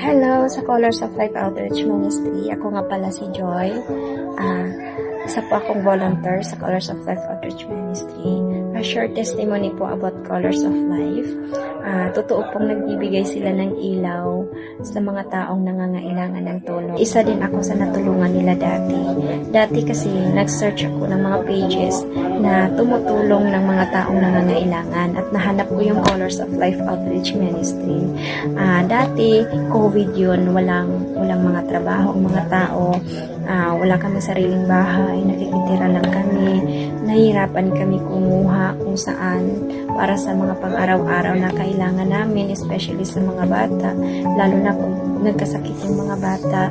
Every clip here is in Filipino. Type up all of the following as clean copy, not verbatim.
Hello sa Colors of Life Outreach Ministry. Ako nga pala si Joy. Isa po akong volunteer sa Colors of Life Outreach Ministry. A short testimony po about Colors of Life. Totoo pong nagbibigay sila ng ilaw sa mga taong nangangailangan ng tulong. Isa din ako sa natulungan nila dati. Dati kasi nag-search ako ng mga pages na tumutulong ng mga taong nangangailangan at nahanap ko yung Colors of Life Outreach Ministry. Dati, COVID yun, walang mga trabaho ang mga tao. Wala kami sariling bahay, nakikitira lang kami, nahihirapan kami kumuha kung saan para sa mga pang-araw-araw na kailangan namin, especially sa mga bata, lalo na kung nagkasakit yung mga bata.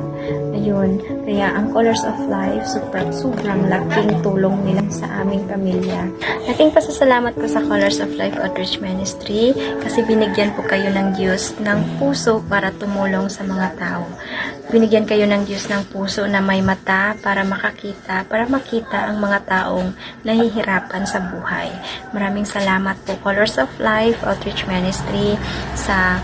Ayun, kaya ang Colors of Life, sobrang laking tulong nila sa aming pamilya. Laking pasasalamat ko sa Colors of Life Outreach Ministry kasi binigyan po kayo ng Diyos ng puso para tumulong sa mga tao. Binigyan kayo ng Diyos ng puso na may mata para makita ang mga taong nahihirapan sa buhay. Maraming salamat po Colors of Life Outreach Ministry sa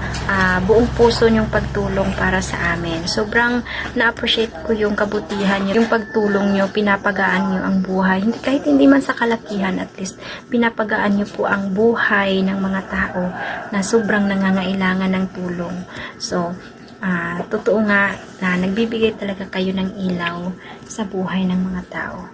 buong puso niyong pagtulong para sa amin. Sobrang na-appreciate ko yung kabutihan niyo, yung pagtulong niyo, pinapagaan niyo ang buhay. Kahit hindi man sa kalakihan, at least pinapagaan niyo po ang buhay ng mga tao na sobrang nangangailangan ng tulong. So, totoo nga na nagbibigay talaga kayo ng ilaw sa buhay ng mga tao.